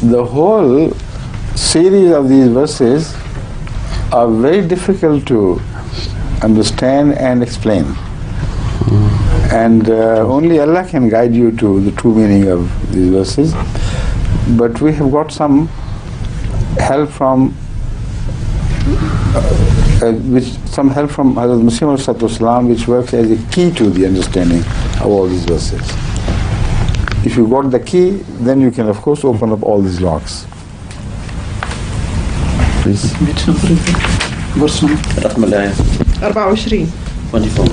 the whole series of these verses are very difficult to understand and explain. And only Allah can guide you to the true meaning of these verses. But we have got some help from Hazrat Muslim, which works as a key to the understanding of all these verses. If you got the key, then you can of course open up all these locks. Please. Which number is it? Verse number? 24. 24.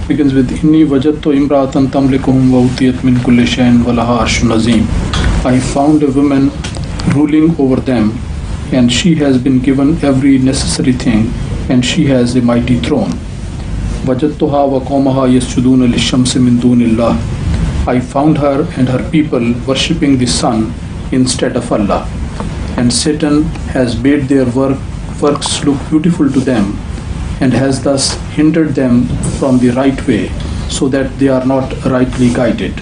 Begins with Inni wajadtu imra'atan tamlikuhum wa utiyat min kulli shay'in wa laha arshun azim. I found a woman ruling over them, and she has been given every necessary thing, and she has a mighty throne. Wajadtuha wa qawmaha yasjuduna lish-shamsi min dunillah. I found her and her people worshipping the sun instead of Allah, and Satan has made their works look beautiful to them, and has thus hindered them from the right way, so that they are not rightly guided.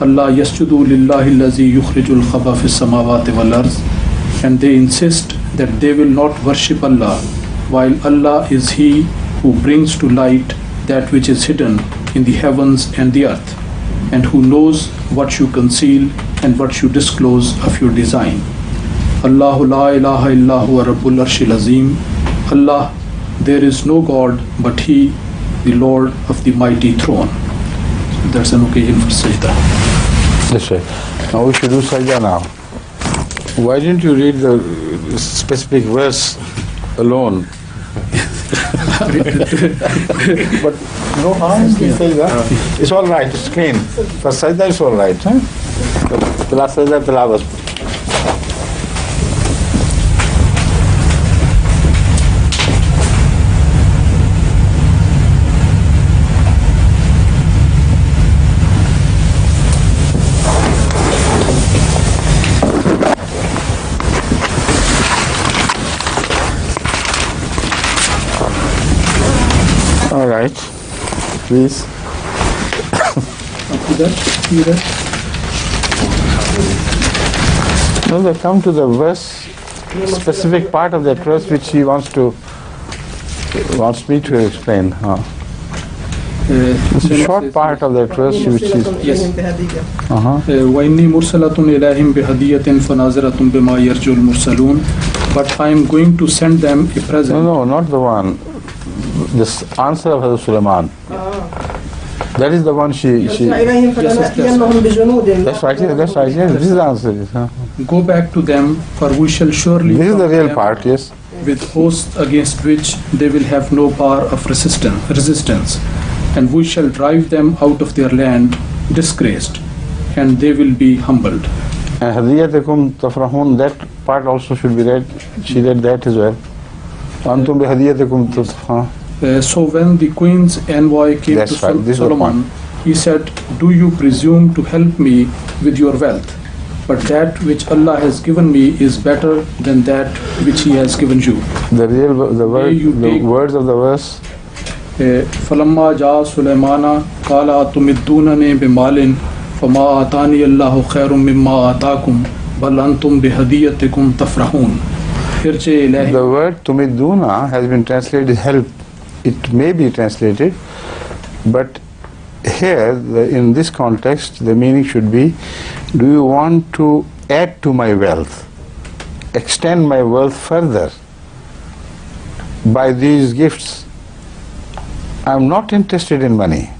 Allah yasjudu lillahi allazi yukhrijul khaba fis samawati wal arz, and they insist that they will not worship Allah, while Allah is He who brings to light that which is hidden in the heavens and the earth, and who knows what you conceal and what you disclose of your design. Allahu la ilaha illa huwa rabbul arshil azim. Allah, there is no God but He, the Lord of the mighty throne. So that's an occasion for sajda. That's right. Now we should do sajda now. Why didn't you read the specific verse alone? But no harm in sajda. It's all right, it's clean. For sajda it's all right. The last sajda tilawat. All right, please. No, they come to the verse, specific part of that verse which he wants me to explain. It's a short part of that verse which is. Yes. وَإِنِّي مُرْسَلَةٌ إِلَيْهِمْ بِهَدِيَّةٍ فَنَاظِرَةٌ بِمَا يَرْجُو الْمُرْسَلُونَ. But I am going to send them a present. No, not the one. This answer of Hazrat Sulaiman. That is the one she. That's right. That's right. Yes, this is the answer. Go back to them, for we shall surely. This is the real part. Yes. With hosts against which they will have no power of resistance, and we shall drive them out of their land disgraced, and they will be humbled. And hadiyatikum tafrahun, that part also should be read. She read that as well. Antum bi hadiyatikum tafrahun. So when the queen's envoy came to Solomon, he said, "Do you presume to help me with your wealth? But that which Allah has given me is better than that which He has given you." The words of the verse. فَلَمَّا جَاءَ سُلَيْمَانَ قَالَ أَتُمِدُّونَنِي بِمَالٍ فَمَا آتَانِيَ اللَّهُ خَيْرٌ مِّمَّا آتَاكُمْ بَلْ أَنْتُمْ بِهَدِيَّتِكُمْ تَفْرَحُونَ. The word tumiduna has been translated help. It may be translated, but here in this context the meaning should be, do you want to add to my wealth, extend my wealth further by these gifts? I am not interested in money,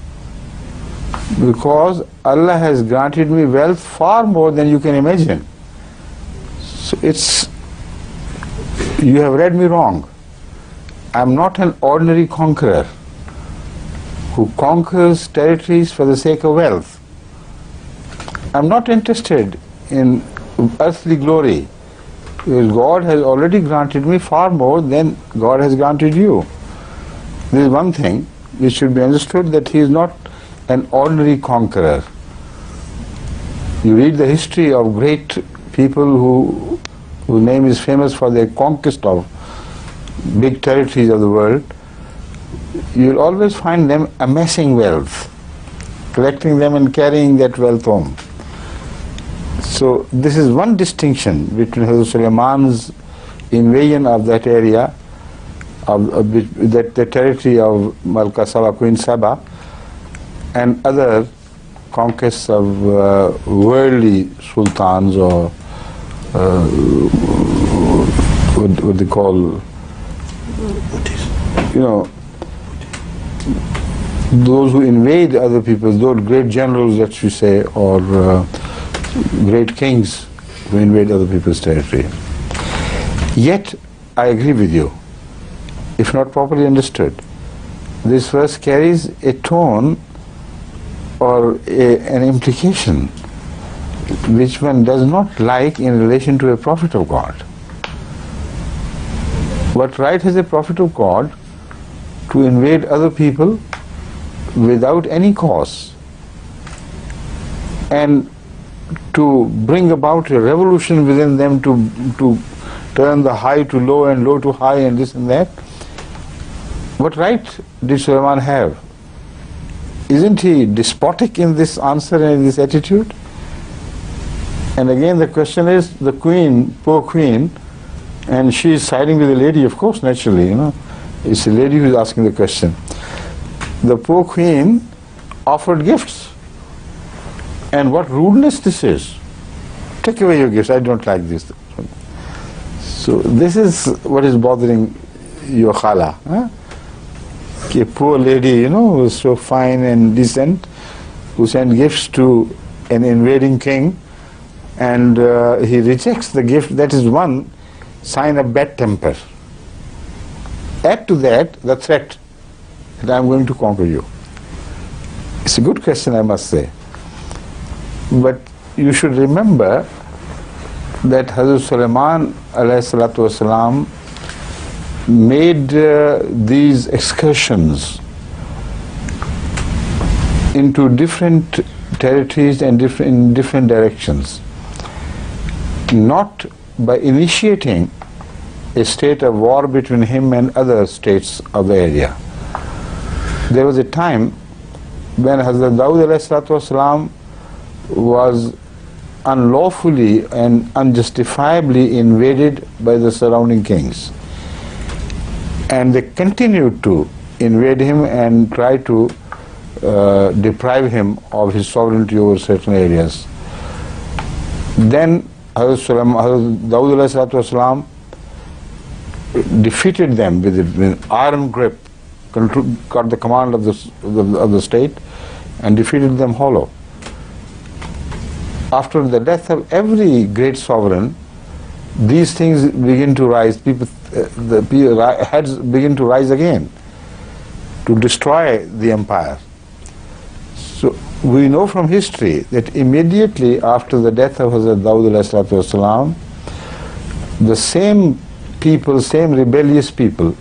because Allah has granted me wealth far more than you can imagine. So you have read me wrong. I am not an ordinary conqueror who conquers territories for the sake of wealth. I am not interested in earthly glory, because God has already granted me far more than God has granted you. There is one thing which should be understood, that He is not an ordinary conqueror. You read the history of great people whose name is famous for their conquest of big territories of the world, you'll always find them amassing wealth, collecting them and carrying that wealth home. So this is one distinction between Hazrat Sulaiman's invasion of that area, of the territory of Malka Saba, Queen Saba, and other conquests of worldly sultans, or what they call, those who invade other people, those great generals, let's say, or great kings who invade other people's territory. Yet, I agree with you, if not properly understood, this verse carries a tone or an implication which one does not like in relation to a prophet of God. What right has a prophet of God to invade other people without any cause, and to bring about a revolution within them, to turn the high to low and low to high and this and that? What right did Sulaiman have? Isn't he despotic in this answer and in this attitude? And again the question is, the queen, poor queen, and she is siding with the lady, of course, naturally, it's the lady who is asking the question. The poor queen offered gifts. And what rudeness this is. Take away your gifts, I don't like this. So this is what is bothering your khala. A poor lady, who is so fine and decent, who sent gifts to an invading king, and he rejects the gift. That is one sign of bad temper. Add to that the threat that I am going to conquer you. It's a good question, I must say. But you should remember that Hazrat Sulaiman alayhi salatu wasalam made these excursions into different territories and in different directions, not by initiating a state of war between him and other states of the area. There was a time when Hazrat Dawood alayhi salatu wasalam was unlawfully and unjustifiably invaded by the surrounding kings, and they continued to invade him and try to deprive him of his sovereignty over certain areas. Then Hazrat Dawood alayhi salatu wasalam defeated them with an iron grip, got the command of the state and defeated them hollow. After the death of every great sovereign, these things begin to rise. The heads begin to rise again to destroy the empire. So we know from history that immediately after the death of Hazrat Dawood alayhi salatu wasalam, the same people, same rebellious people,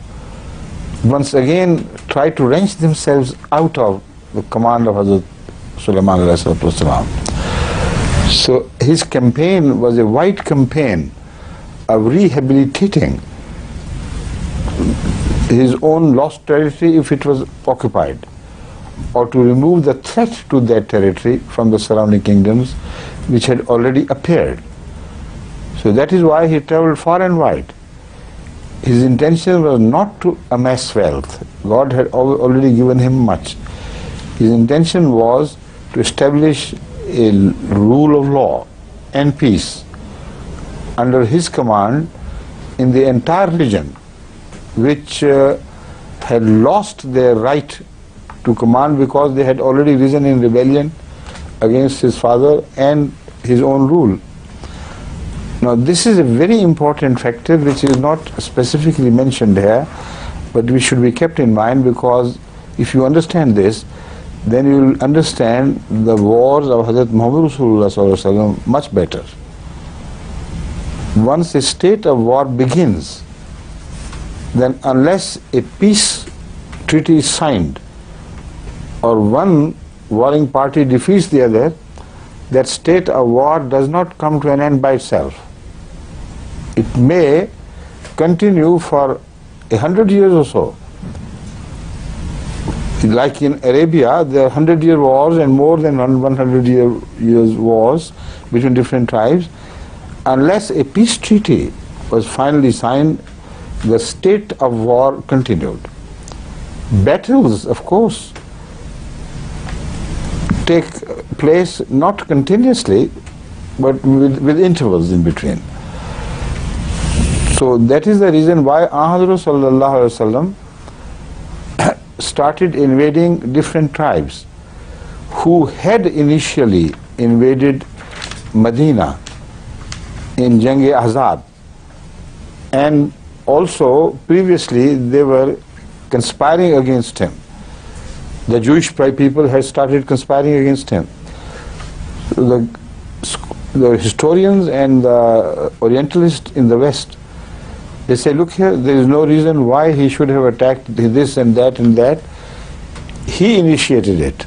once again try to wrench themselves out of the command of Hazrat Sulaiman alayhi salatu wasalam. So his campaign was a wide campaign of rehabilitating his own lost territory if it was occupied, or to remove the threat to that territory from the surrounding kingdoms which had already appeared. So that is why he traveled far and wide. His intention was not to amass wealth. God had already given him much. His intention was to establish a rule of law and peace under his command in the entire region, which had lost their right to command because they had already risen in rebellion against his father and his own rule. Now this is a very important factor which is not specifically mentioned here, but we should be kept in mind, because if you understand this, then you will understand the wars of Hazrat Muhammad Rasulullah much better. Once a state of war begins, then unless a peace treaty is signed or one warring party defeats the other, that state of war does not come to an end by itself. It may continue for 100 years or so, Like in Arabia, there are 100-year wars and more than 100 years wars between different tribes. Unless a peace treaty was finally signed, the state of war continued. Battles, of course, take place not continuously, but with intervals in between. So that is the reason why Hazrat sallallahu alaihi wasallam started invading different tribes who had initially invaded Medina in Jang-e-Azab, and also previously they were conspiring against him. The Jewish people had started conspiring against him. The historians and the Orientalists in the West, they say, look here, there is no reason why he should have attacked this and that and that. He initiated it.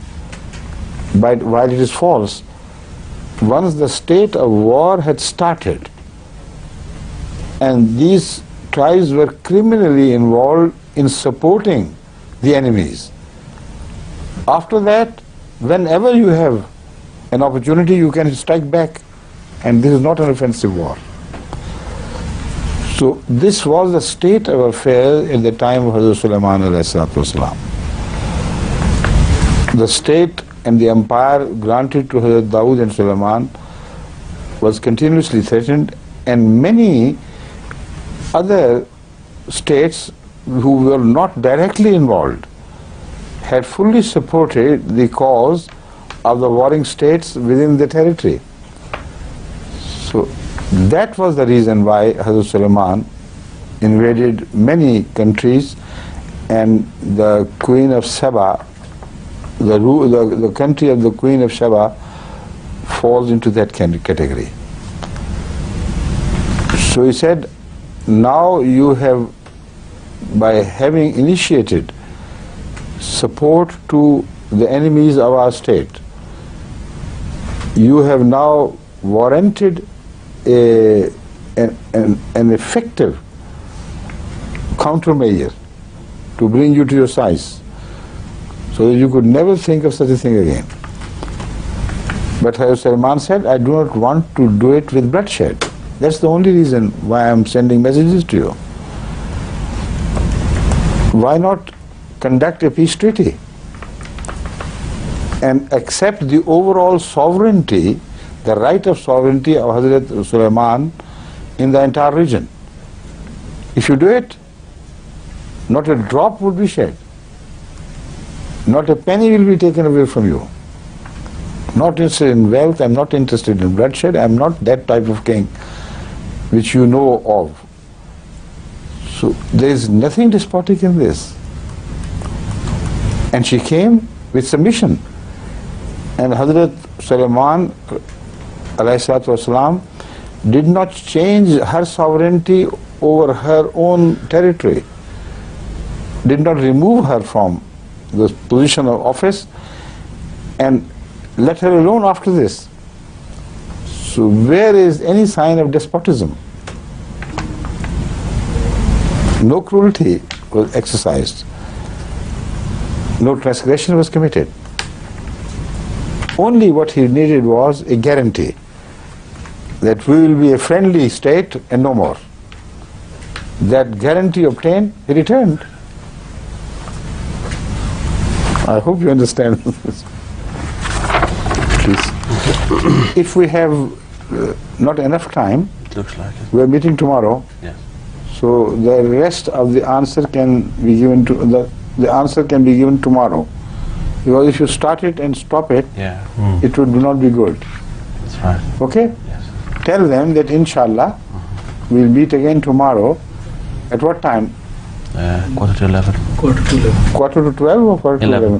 But while it is false, once the state of war had started, and these tribes were criminally involved in supporting the enemies, after that, whenever you have an opportunity, you can strike back, and this is not an offensive war. So this was the state of affairs at the time of Hazrat Sulaiman alayhi salatu wasalam. The state and the empire granted to Hazrat Dawood and Sulaiman was continuously threatened, and many other states who were not directly involved had fully supported the cause of the warring states within the territory. So that was the reason why Hazrat Sulaiman invaded many countries, and the Queen of Saba, the country of the Queen of Saba, falls into that category. So he said, now you have, by having initiated support to the enemies of our state, you have now warranted an effective countermeasure to bring you to your size, so that you could never think of such a thing again. But Hazrat Sulaiman said, I do not want to do it with bloodshed. That's the only reason why I am sending messages to you. Why not conduct a peace treaty and accept the overall sovereignty, the right of sovereignty of Hazrat Sulaiman in the entire region? If you do it, not a drop would be shed. Not a penny will be taken away from you. Not interested in wealth, I'm not interested in bloodshed, I'm not that type of king which you know of. So there is nothing despotic in this. And she came with submission. And Hazrat Sulaiman alayhi salatu wasalam did not change her sovereignty over her own territory, did not remove her from the position of office and let her alone after this. So where is any sign of despotism? No cruelty was exercised. No transgression was committed. Only what he needed was a guarantee that we will be a friendly state and no more. That guarantee obtained, he returned. I hope you understand this. Please. If we have not enough time, It looks like it. we are meeting tomorrow. Yes. So the rest of the answer can be given to the answer can be given tomorrow. Because if you start it and stop it, Yeah. it would not be good. That's right. Okay? Yes. Tell them that inshallah we'll meet again tomorrow. At what time? 11:15. Quarter to 11. Quarter to 12 or quarter to 11? 11?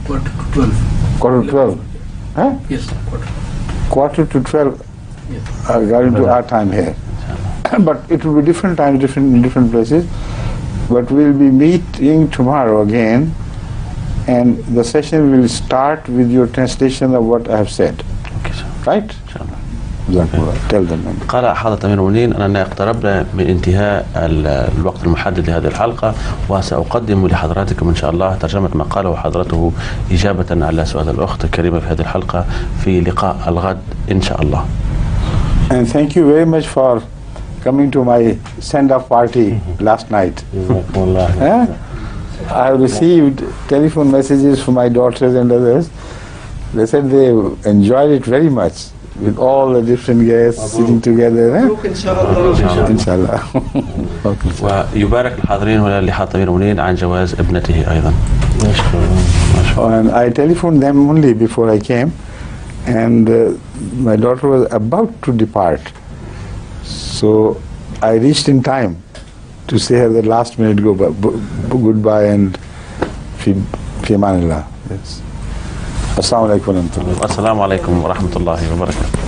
Quarter to 12. Quarter to 12. Huh? Yes, quarter. Quarter to 12 Yes. according to our time here. But it will be different times, in different places. But we'll be meeting tomorrow again, and the session will start with your translation of what I have said. Okay, sir. Right? Inshallah. Tell them. قال حضرة أمير المؤمنين أننا اقتربنا من انتهاء الوقت المحدد لهذه الحلقة، وسأقدم لحضراتكم إن شاء الله ترجمة ما قاله حضرته إجابة على سؤال الأخت الكريمة في هذه الحلقة في لقاء الغد إن شاء الله. And thank you very much for coming to my send-off party last night. I have received telephone messages from my daughters and others. They said they enjoyed it very much, with all the different guests sitting together. Inshallah. ويبارك الحاضرين هنا لحضرة أمير المؤمنين عن جواز ابنته أيضا. And I telephoned them only before I came, and my daughter was about to depart. So I reached in time to say her the last minute goodbye and fi amanillah. Yes. Assalamu alaikum wa rahmatullah. Assalamu alaikum wa rahmatullahi wa barakatuh.